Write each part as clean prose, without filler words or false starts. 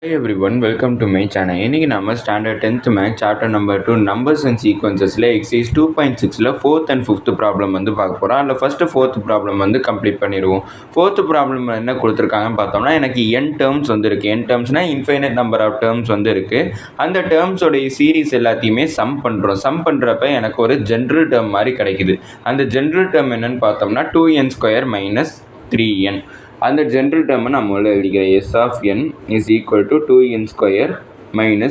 Hi everyone, welcome to my channel. இன்னைக்கு நம்ம standard 10th maths chapter number 2 numbers and சீக்வன்சஸில் exercise 2.6ல் 4th and 5th problem வந்து பார்க்க போகிறோம். அதில் ஃபஸ்ட்டு 4th ப்ராப்ளம் வந்து கம்ப்ளீட் பண்ணிடுவோம். 4th ப்ராப்ளம் என்ன கொடுத்துருக்காங்கன்னு பார்த்தோம்னா, எனக்கு n டேர்ம்ஸ் வந்து இருக்குது. n டேர்ம்ஸ்னால் இன்ஃபைனைட் நம்பர் ஆஃப் டேர்ம்ஸ் வந்து இருக்குது. அந்த டேர்ம்ஸோடைய சீரீஸ் எல்லாத்தையுமே சம் பண்ணுறோம். சம் பண்ணுறப்ப எனக்கு ஒரு ஜென்ரல் டேர்ம் மாதிரி கிடைக்குது. அந்த ஜென்ரல் டேர்ம் என்னன்னு பார்த்தோம்னா 2n² - 3n. அந்த ஜென்ரல் டேர்மை நம்ம எழுதிக்கிறேன். S of n is equal to 2n²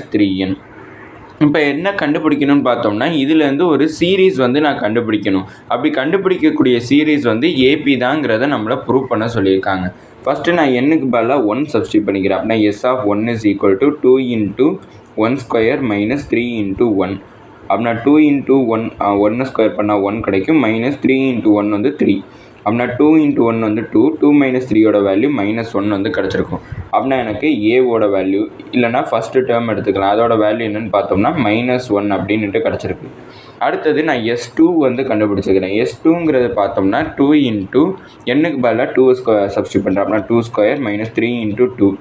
- 3n. இப்போ என்ன கண்டுபிடிக்கணும்னு பார்த்தோம்னா, இதுலேருந்து ஒரு சீரீஸ் வந்து நான் கண்டுபிடிக்கணும். அப்படி கண்டுபிடிக்கக்கூடிய சீரீஸ் வந்து ஏபி தாங்கிறத நம்மளை ப்ரூவ் பண்ண சொல்லியிருக்காங்க. ஃபஸ்ட்டு நான் என்னுக்கு பதிலாக 1 சப்ஸ்டியூட் பண்ணிக்கிறேன். அப்படின்னா S of 1 is equal to 2 × 1² - 3 × 1. அப்படின்னா 2 × 1 1 ஸ்கொயர் பண்ணால் 1 கிடைக்கும். -3 × 1 வந்து 3. அப்படின்னா 2 × 1 வந்து 2, 2 - 3யோட வேல்யூ -1 வந்து கிடச்சிருக்கும். அப்படின்னா எனக்கு ஏவோட வேல்யூ இல்லைனா ஃபஸ்ட்டு டேர்ம் எடுத்துக்கலாம். அதோட வேல்யூ என்னென்னு பார்த்தோம்னா -1 அப்படின்ட்டு கிடச்சிருக்கு. அடுத்தது நான் S2 வந்து கண்டுபிடிச்சிக்கிறேன். S2ங்கிறது பார்த்தோம்னா 2 × என்னுக்கு பதிலாக 2 சப்ஸ்டியூட் பண்ணுறேன். அப்படின்னா 2² - 3 × 2.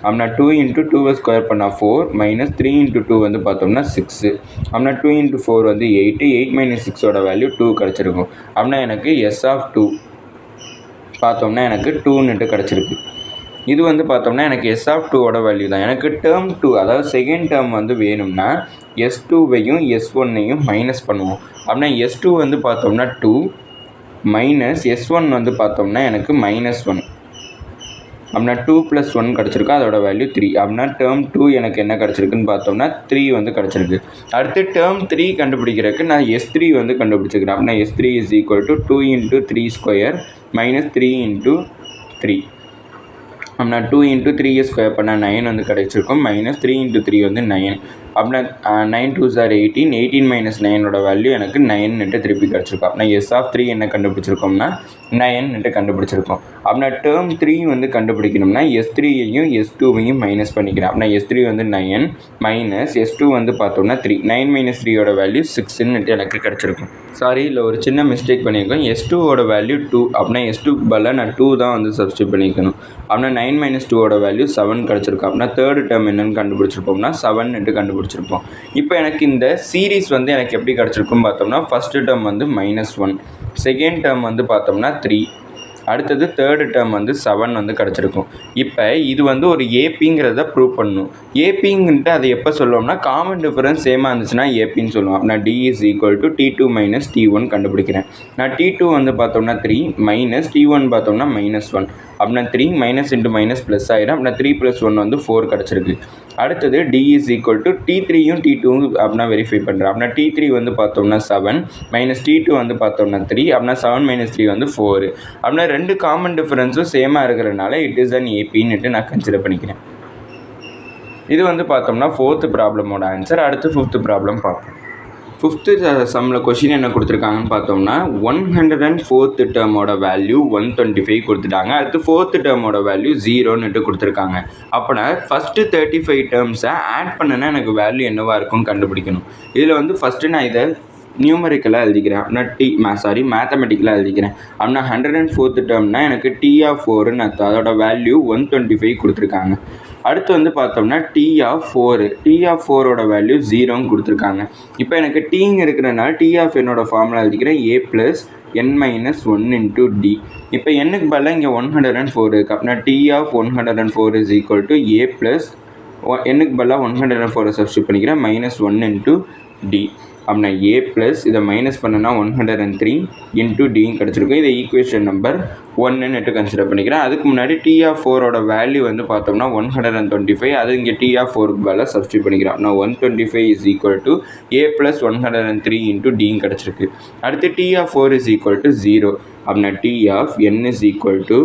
அப்படின்னா 2 × 2 பண்ணால் 4 -3 × 2 வந்து பார்த்தோம்னா 6. அப்படின்னா 2 × 4 வந்து 8, 8 - 6ஓட வேல்யூ 2 கிடச்சிருக்கும். அப்படின்னா எனக்கு S of 2 பார்த்தோம்னா எனக்கு 2ன்ட்டு கிடச்சிருக்கு. இது வந்து பார்த்தோம்னா எனக்கு S of 2ஓட வேல்யூ தான். எனக்கு டேர்ம் 2 அதாவது செகண்ட் டேர்ம் வந்து வேணும்னா S2வையும் S1ஐயும் மைனஸ் பண்ணுவோம். அப்படின்னா S2 வந்து பார்த்தோம்னா 2 மைனஸ் S1 வந்து பார்த்தோம்னா எனக்கு -1. அப்படின்னா 2 + 1 கிடச்சிருக்கு. அதோட வேல்யூ 3. அப்படின்னா டேர்ம் 2 எனக்கு என்ன கிடச்சிருக்குன்னு பார்த்தோம்னா 3 வந்து கிடச்சிருக்கு. அடுத்து டேர்ம் 3 கண்டுபிடிக்கிறதுக்கு நான் S3 வந்து கண்டுபிடிச்சிக்கிறேன். அப்படின்னா S3 is equal to 2 × 3² - 3 × 3. அப்படின்னா 2 × 3² பண்ணால் 9 வந்து கிடச்சிருக்கும். -3 × 3 வந்து 9. அப்படின்னா 9 × 2 = 18, 18 - 9ஓட வேல்யூ எனக்கு 9ன்ட்டு திருப்பி கிடச்சிருக்கும். அப்படின்னா S of 3 என்ன கண்டுபிடிச்சிருக்கோம்னா 9ன்ட்டு கண்டுபிடிச்சிருக்கோம். அப்படின்னா டேர்ம் 3 வந்து கண்டுபிடிக்கணும்னா S3ஐயும் S2வையும் மைனஸ் பண்ணிக்கிறேன். அப்படின்னா S3 வந்து 9 மைனஸ் S2 வந்து பார்த்தோம்னா 3. 9 - 3ஓட வேல்யூ 6ன்ட்டு எனக்கு கிடச்சிருக்கும். சாரி, இல்லை ஒரு சின்ன மிஸ்டேக் பண்ணியிருக்கோம். S2ஓட வேல்யூ 2. அப்படின்னா S2க்கு பதிலாக நான் 2 தான் வந்து சப்ஸ்டியூட் பண்ணிக்கணும். அப்படின்னா 9 - 2ஓட வேல்யூ 7 கிடச்சிருக்கும். அப்படின்னா தேர்ட் டேர்ம் என்னென்னு கண்டுபிடிச்சிருப்போம்னா 7ன்ட்டு கண்டுபிடிச்சிருப்போம். இப்போ எனக்கு இந்த சீரீஸ் வந்து எனக்கு எப்படி கிடச்சிருக்குன்னு பார்த்தோம்னா, ஃபஸ்ட்டு டேர்ம் வந்து -1, செகண்ட் டேர்ம் வந்து பார்த்தோம்னா 3, அடுத்தது தேர்டு டேர்ம் வந்து 7 வந்து கிடச்சிருக்கும். இப்போ இது வந்து ஒரு ஏபிங்கிறத ப்ரூவ் பண்ணணும். ஏபிங்கிட்டு அதை எப்போ சொல்லுவோம்னா, காமன் டிஃபரன்ஸ் சேமாக இருந்துச்சுன்னா ஏபின்னு சொல்லுவோம். அப்படின்னா D is equal to T2 - T1 கண்டுபிடிக்கிறேன். நான் T2 வந்து பார்த்தோம்னா 3 மைனஸ் T1 பார்த்தோம்னா -1. அப்படின்னா 3 - ப்ளஸ் ஆகிடும். அப்படின்னா 3 + 1 வந்து 4 கிடச்சிருக்கு. அடுத்தது D is equal to T3யும் T2வும் அப்படின்னா வெரிஃபை பண்ணுறேன். அப்படின்னா T3 வந்து பார்த்தோம்னா 7 மைனஸ் T2 வந்து பார்த்தோம்னா 3. அப்படின்னா 7 - 3 வந்து 4. அப்படின்னா ரெண்டு காமன் டிஃபரன்ஸும் சேமாக இருக்கிறதுனால இட் இஸ் அன் ஏபின்னுட்டு நான் கன்சிடர் பண்ணிக்கிறேன். இது வந்து பார்த்தோம்னா 4th ப்ராப்ளமோட ஆன்சர். அடுத்து 5th ப்ராப்ளம் பார்ப்போம். 5th சம்மில் கொஷின் என்ன கொடுத்துருக்காங்கன்னு பார்த்தோம்னா, 104th டேர்மோட வேல்யூ 125 கொடுத்துட்டாங்க. அடுத்து 4th டேர்மோட வேல்யூ 0ன்னுட்டு கொடுத்துருக்காங்க. அப்போனா ஃபஸ்ட்டு 35 டேர்ம்ஸை ஆட் பண்ணுன்னா எனக்கு வேல்யூ என்னவாக இருக்கும்னு கண்டுபிடிக்கணும். இதில் வந்து ஃபஸ்ட்டு நான் இதை நியூமரிக்கலாக எழுதிக்கிறேன். அப்படின்னா மேத்தமெட்டிக்கலாக எழுதிக்கிறேன். அப்படின்னா 104th டேர்ம்னா எனக்கு T of 4ன்னு அர்த்தம். அதோட வேல்யூ 125 கொடுத்துருக்காங்க. அடுத்து வந்து பார்த்தோம்னா T of 4ஓட வேல்யூ 0ன்னு கொடுத்துருக்காங்க. இப்போ எனக்கு Tங்க இருக்கிறனால T of என்னோட ஃபார்முலா எழுதிக்கிறேன். A + n - 1 × D. இப்போ என்னுக்கு பதிலாக இங்கே 104 இருக்குது. அப்படின்னா T of 104 is equal to A + என்னுக்கு பதிலாக 104 சப்ஸ்டியூட் பண்ணிக்கிறேன் -1 × D. அப்படின்னா A + இதை மைனஸ் பண்ணனா 103 × Dன்னு கிடச்சிருக்கும். இதை ஈக்குவேஷன் நம்பர் 1ன்னுட்டு கன்சிடர் பண்ணிக்கிறேன். அதுக்கு முன்னாடி T of 4ஓட வேல்யூ வந்து பார்த்தோம்னா 125. அது இங்கே T of 4க்கு பதிலாக சப்ஸ்டியூட் பண்ணிக்கிறேன். அப்படின்னா 125 is equal to A + 103 × Dன்னு கிடச்சிருக்கு. அடுத்து T of 4 is equal to 0. அப்படின்னா T of n is equal to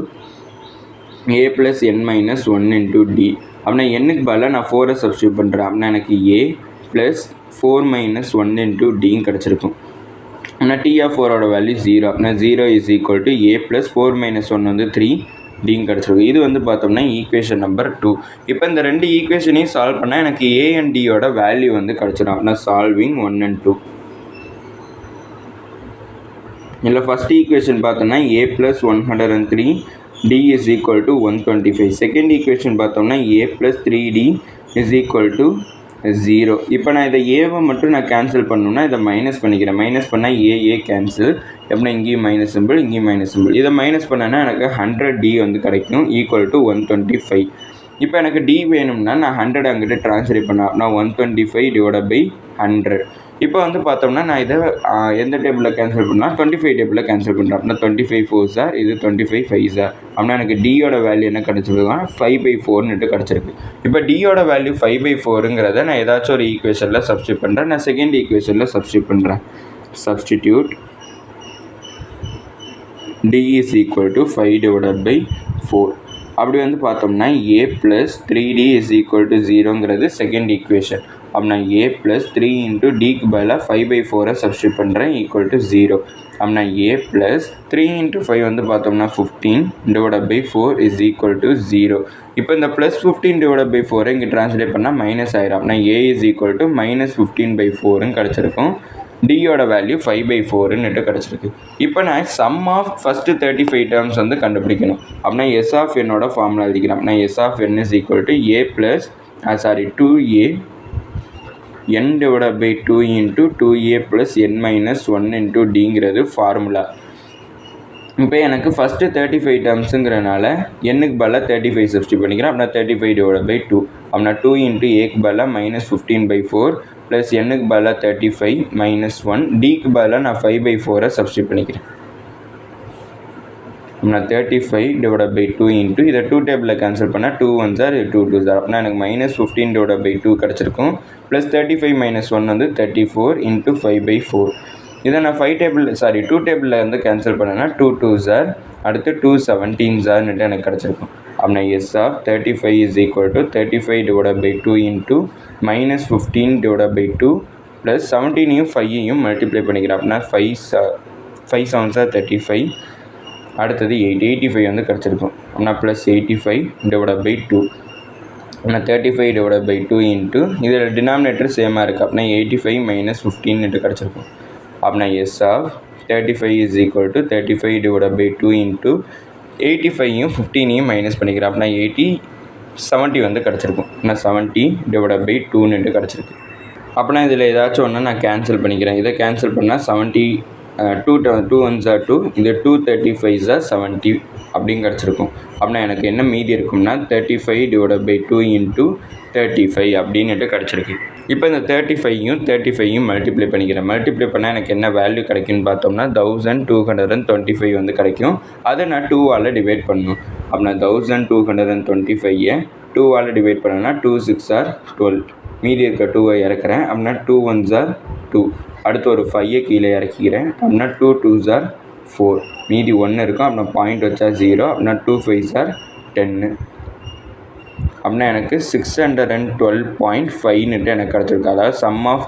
A + n - 1 × D. அப்படின்னா என்னுக்கு பதிலாக நான் 4 சப்ஸ்டியூட் பண்ணுறேன். அப்படின்னா எனக்கு A + 4 - 1 × Dன்னு கிடச்சிருக்கும். ஆனால் T of 4ஓட வேல்யூ 0. அப்படின்னா 0 is equal to A + 4 - 1 வந்து 3 Dன்னு கிடச்சிருக்கும். இது வந்து பார்த்தோம்னா ஈக்குவேஷன் நம்பர் 2. இப்போ இந்த ரெண்டு ஈக்குவேஷனையும் சால்வ் பண்ணால் எனக்கு A and Dயோட வேல்யூ வந்து கிடச்சிடும். அப்படின்னா சால்விங் 1 and 2. இதில் ஃபஸ்ட் ஈக்குவேஷன் பார்த்தோம்னா A + 103 d is equal to 125. Second equation பார்த்தோம்னா a plus 3d is equal to 0. இப்போ நான் இதை ஏவை மட்டும் நான் கேன்சல் பண்ணணும்னா இதை மைனஸ் பண்ணிக்கிறேன். மைனஸ் பண்ணால் ஏ கேன்சல். எப்படின்னா இங்கேயும் மைனஸ் சிம்பிள், இங்கேயும் மைனஸ் சிம்பிள். இதை மைனஸ் பண்ணேன்னா எனக்கு 100d வந்து கிடைக்கும் ஈக்குவல் டு 125. இப்போ எனக்கு d வேணும்னா நான் 100 அங்கிட்ட ட்ரான்ஸ்ஃபர் பண்ணேன். நான் 125 டிவைட் பை 100. இப்போ வந்து பார்த்தோம்னா நான் இதை எந்த டேபிளில் கேன்சல் பண்ணால் 25 டேபிளில் கேன்சல் பண்ணுறேன். அப்படின்னா 25 4 சார், இது 25 5 சார். அப்படின்னா எனக்கு டியோட வேல்யூ என்ன கிடச்சிருக்குன்னா 5/4 கிடச்சிருக்கு. இப்போ டியோட வேல்யூ 5/4ங்கிறத நான் ஏதாச்சும் ஒரு ஈக்குவேஷனில் சப்ஸ்டியூட் பண்ணுறேன். நான் செகண்ட் ஈக்குவேஷனில் சப்ஸ்டியூட் பண்ணுறேன். Substitute d is equal to 5/4. அப்படி வந்து பார்த்தோம்னா a plus 3d is equal to 0ங்கிறது செகண்ட் ஈக்குவேஷன். அப்படின்னா a plus 3 into dக்கு பதிலாக 5/4 சப்ஸ்டியூட் பண்ணுறேன் ஈக்குவல் டு 0. அப்படின்னா a plus 3 into 5 வந்து பார்த்தோம்னா 15 divided by 4 is equal to 0. இப்போ இந்த ப்ளஸ் 15 divided by 4 இங்கே ட்ரான்ஸ்லேட் பண்ணால் மைனஸ் ஆயிரும். அப்படின்னா a is equal to -15/4 கிடச்சிருக்கும். டியோட வேல்யூ 5/4 கிடச்சிருக்கு. இப்போ நான் சம் ஆஃப் ஃபஸ்ட்டு 35 டேர்ம்ஸ் வந்து கண்டுபிடிக்கணும். அப்படின்னா எஸ் ஆஃப் என்னோட ஃபார்முலா எழுதிக்கிறேன். அப்படின்னா S of n is equal to a plus 2a n divided by 2 into 2a plus n minus 1 into dங்கிறது ஃபார்முலா. இப்போ எனக்கு ஃபஸ்ட்டு 35 டேர்ம்ஸுங்கிறனால என்னுக்கு பதிலாக 35 சப்ஸ்டியூட் பண்ணிக்கிறேன். அப்படின்னா 35 divided by 2. அப்படின்னா 2 into aக்கு பதிலாக -15/4 ப்ளஸ் என்னுக்கு பதிலாக 35 minus 1 டிக்கு பதிலாக நான் 5/4 சப்ஸ்டியூட் பண்ணிக்கிறேன். அப்படின்னா 35 divided by 2 into இதை 2 டேபிளில் கேன்சல் பண்ணால் 2 1s are 2 2s are. அப்படின்னா எனக்கு -15 divided by 2 கிடச்சிருக்கும். ப்ளஸ் 35 minus 1 வந்து 34 into 5/4. இதை நான் 2 டேபிளில் வந்து கேன்சல் பண்ணேன்னா 2 2s are, அடுத்து 2 17s are எனக்கு கிடச்சிருக்கும். அப்படின்னா S of 35 is equal to 35 divided by 2 into -15 divided by 2 plus 17ஐயும் 5ஐயும் multiply பண்ணிக்கிறேன். அப்படின்னா 5 7s are 35, அடுத்தது 85 வந்து கிடச்சிருக்கும். அப்படின்னா ப்ளஸ் 85 divided by 2. அப்படின்னா 35 divided by 2 into இதில் டினாமினேட்டர் சேமாக இருக்குது. அப்படின்னா 85 minus 15 கிடச்சிருக்கும். அப்படின்னா S of 35 is equal to 35 divided by 2 into 85ஐயும் 15ஐயும் மைனஸ் பண்ணிக்கிறேன். அப்படின்னா 70 வந்து கிடச்சிருக்கும். அப்படின்னா 70 divided by 2 கிடச்சிருக்கு. அப்படின்னா இதில் ஏதாச்சும் ஒன்று நான் கேன்சல் பண்ணிக்கிறேன். இதை கேன்சல் பண்ணால் 70 2 1s are 2, இது 2 35s are 70 அப்படின்னு கிடச்சிருக்கும். அப்படின்னா எனக்கு என்ன மீதி இருக்கும்னா 35 divided by 2 into 35 அப்படின்னுட்டு கிடச்சிருக்கு. இப்போ இந்த 35ஐயும் மல்டிப்ளை பண்ணிக்கிறேன். மல்டிப்ளை பண்ணால் எனக்கு என்ன வேல்யூ கிடைக்குன்னு பார்த்தோம்னா 1225 வந்து கிடைக்கும். அதை நான் 2ஆல் டிவைட் பண்ணணும். அப்படின்னா 1225ஐ 2ஆல் டிவைட் பண்ணேன்னா 2 6 are 12. மீதி இருக்க 2ஐ இறக்குறேன். அப்படின்னா 2 1s are 2, அடுத்து ஒரு 5ஐ கீழே இறக்கிக்கிறேன். அப்படின்னா 2 2s are 4, மீதி 1 இருக்கும். அப்படின்னா பாயிண்ட் வச்சா 0. அப்படின்னா 2 5s are 10. அப்படின்னா எனக்கு 612.5 எனக்கு கிடச்சிருக்கு. அதாவது சம் ஆஃப்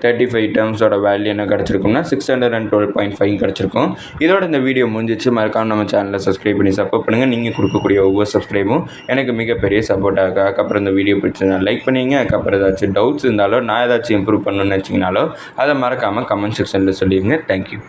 35 டேர்ம்ஸோட வேல்யூ என்ன கிடச்சிருக்கும்னா 612.5 கிடச்சிருக்கும். இதோட இந்த வீடியோ முடிஞ்சிச்சு. மறக்காம நம்ம சேனலை சப்ஸ்கிரைப் பண்ணி சப்போர்ட் பண்ணுங்கள். நீங்கள் கொடுக்கக்கூடிய ஒவ்வொரு சப்ஸ்கிரைபும் எனக்கு மிகப்பெரிய சப்போர்ட்டாக இருக்குது. அதுக்கப்புறம் இந்த வீடியோ பிடிச்சதுனா லைக் பண்ணிங்க. அதுக்கப்புறம் ஏதாச்சும் டவுட்ஸ் இருந்தாலோ நான் ஏதாச்சும் இம்ப்ரூவ் பண்ணணும்னு நினச்சிங்கனாலோ அதை மறக்காமல் கமெண்ட் செக்ஷனில் சொல்லிடுங்க. தேங்க்யூ.